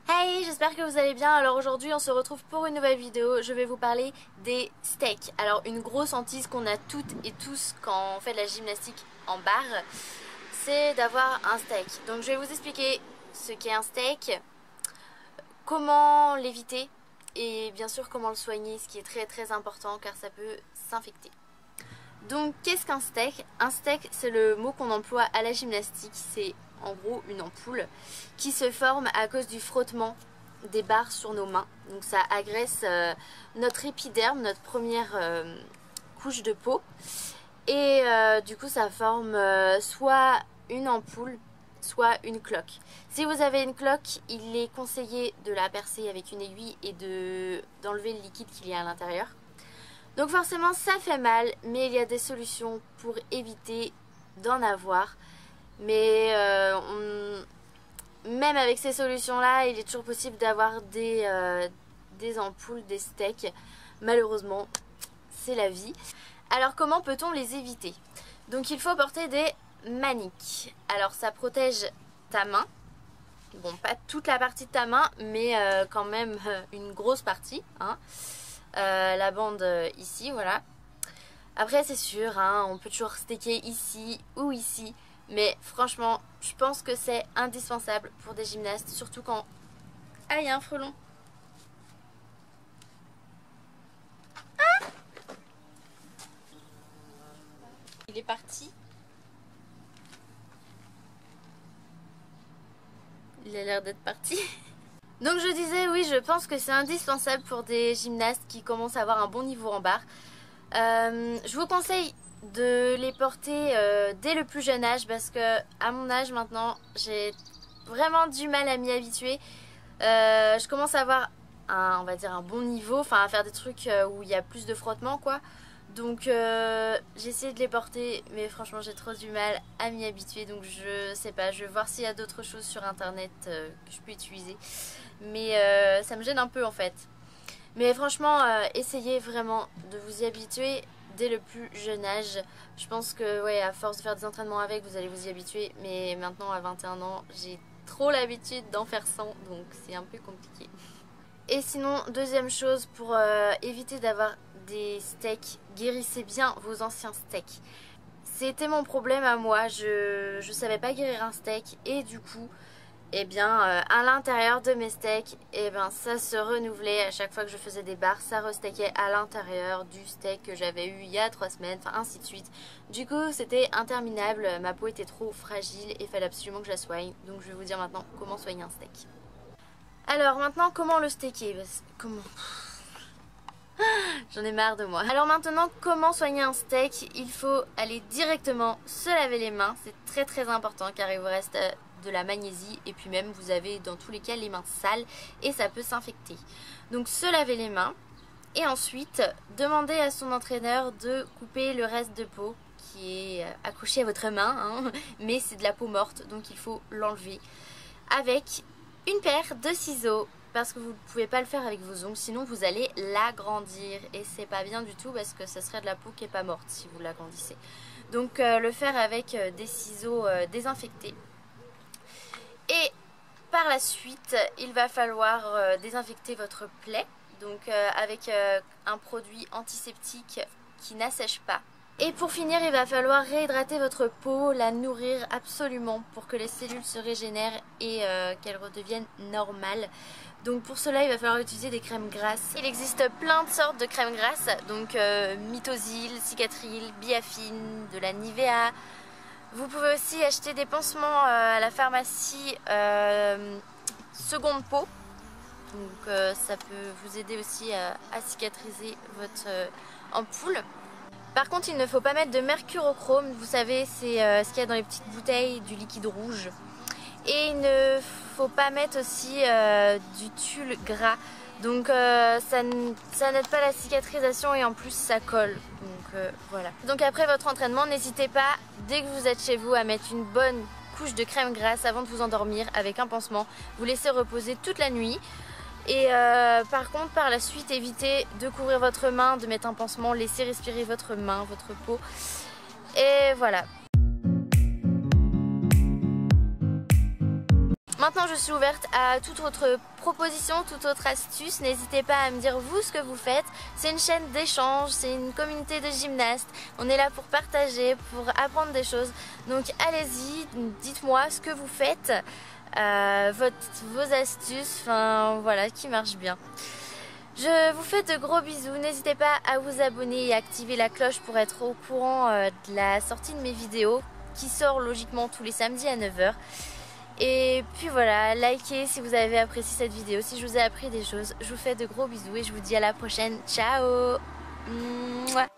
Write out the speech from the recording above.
Hey, j'espère que vous allez bien. Alors aujourd'hui on se retrouve pour une nouvelle vidéo. Je vais vous parler des steaks. Alors une grosse hantise qu'on a toutes et tous quand on fait de la gymnastique en barre, c'est d'avoir un steak. Donc je vais vous expliquer ce qu'est un steak, comment l'éviter et bien sûr comment le soigner, ce qui est très important car ça peut s'infecter. Donc qu'est-ce qu'un steak? Un steak, c'est le mot qu'on emploie à la gymnastique. C'est en gros une ampoule qui se forme à cause du frottement des barres sur nos mains. Donc ça agresse notre épiderme, notre première couche de peau. Et du coup ça forme soit une ampoule, soit une cloque. Si vous avez une cloque, il est conseillé de la percer avec une aiguille et d'enlever le liquide qu'il y a à l'intérieur. Donc forcément ça fait mal, mais il y a des solutions pour éviter d'en avoir. Mais même avec ces solutions là, il est toujours possible d'avoir des ampoules, des steaks. Malheureusement, c'est la vie. Alors comment peut-on les éviter? Donc il faut porter des maniques. Alors ça protège ta main. Bon, pas toute la partie de ta main, mais quand même une grosse partie, hein. La bande ici, voilà. Après c'est sûr, hein, on peut toujours steaker ici ou ici, mais franchement je pense que c'est indispensable pour des gymnastes, surtout quand... Ah, il y a un frelon. Ah, il est parti. Il a l'air d'être parti. Donc je disais, oui, je pense que c'est indispensable pour des gymnastes qui commencent à avoir un bon niveau en barre. Je vous conseille de les porter dès le plus jeune âge parce que à mon âge maintenant, j'ai vraiment du mal à m'y habituer. Je commence à avoir on va dire un bon niveau, enfin à faire des trucs où il y a plus de frottement quoi. Donc j'ai essayé de les porter, mais franchement j'ai trop du mal à m'y habituer. Donc je sais pas, je vais voir s'il y a d'autres choses sur internet que je peux utiliser. Mais ça me gêne un peu en fait. Mais franchement, essayez vraiment de vous y habituer dès le plus jeune âge. Je pense que ouais, à force de faire des entraînements avec, vous allez vous y habituer. Mais maintenant à 21 ans, j'ai trop l'habitude d'en faire sans, donc c'est un peu compliqué. Et sinon, deuxième chose, pour éviter d'avoir des steaks, guérissez bien vos anciens steaks. C'était mon problème à moi, je savais pas guérir un steak et du coup, eh bien à l'intérieur de mes steaks, eh bien ça se renouvelait à chaque fois que je faisais des barres, ça resteakait à l'intérieur du steak que j'avais eu il y a 3 semaines, enfin ainsi de suite. Du coup c'était interminable, ma peau était trop fragile et il fallait absolument que je la soigne. Donc je vais vous dire maintenant comment soigner un steak. Alors maintenant comment le steaker? Comment... J'en ai marre de moi. Alors maintenant, comment soigner un steak? Il faut aller directement se laver les mains. C'est très important car il vous reste de la magnésie et puis même vous avez dans tous les cas les mains sales et ça peut s'infecter. Donc se laver les mains et ensuite demander à son entraîneur de couper le reste de peau qui est accroché à votre main, hein. Mais c'est de la peau morte donc il faut l'enlever avec une paire de ciseaux. Parce que vous ne pouvez pas le faire avec vos ongles, sinon vous allez l'agrandir. Et c'est pas bien du tout parce que ça serait de la peau qui n'est pas morte si vous l'agrandissez. Donc le faire avec des ciseaux désinfectés. Et par la suite, il va falloir désinfecter votre plaie. Donc avec un produit antiseptique qui n'assèche pas. Et pour finir, il va falloir réhydrater votre peau, la nourrir absolument pour que les cellules se régénèrent et qu'elles redeviennent normales. Donc pour cela, il va falloir utiliser des crèmes grasses. Il existe plein de sortes de crèmes grasses, donc Mitosil, Cicatril, Biafine, de la Nivea. Vous pouvez aussi acheter des pansements à la pharmacie seconde peau. Donc ça peut vous aider aussi à cicatriser votre ampoule. Par contre, il ne faut pas mettre de mercurochrome, vous savez, c'est ce qu'il y a dans les petites bouteilles du liquide rouge. Et il ne faut pas mettre aussi du tulle gras, donc ça n'aide pas la cicatrisation et en plus ça colle. Donc voilà. Donc après votre entraînement, n'hésitez pas, dès que vous êtes chez vous, à mettre une bonne couche de crème grasse avant de vous endormir avec un pansement. Vous laissez reposer toute la nuit. Et par contre, par la suite, évitez de couvrir votre main, de mettre un pansement, laissez respirer votre main, votre peau. Et voilà. Maintenant je suis ouverte à toute autre proposition, toute autre astuce. N'hésitez pas à me dire vous ce que vous faites. C'est une chaîne d'échange, c'est une communauté de gymnastes. On est là pour partager, pour apprendre des choses. Donc allez-y, dites-moi ce que vous faites, vos astuces, enfin voilà, qui marche bien. Je vous fais de gros bisous, n'hésitez pas à vous abonner et activer la cloche pour être au courant de la sortie de mes vidéos qui sort logiquement tous les samedis à 9 h. Et puis voilà, likez si vous avez apprécié cette vidéo, si je vous ai appris des choses. Je vous fais de gros bisous et je vous dis à la prochaine. Ciao. Mouah.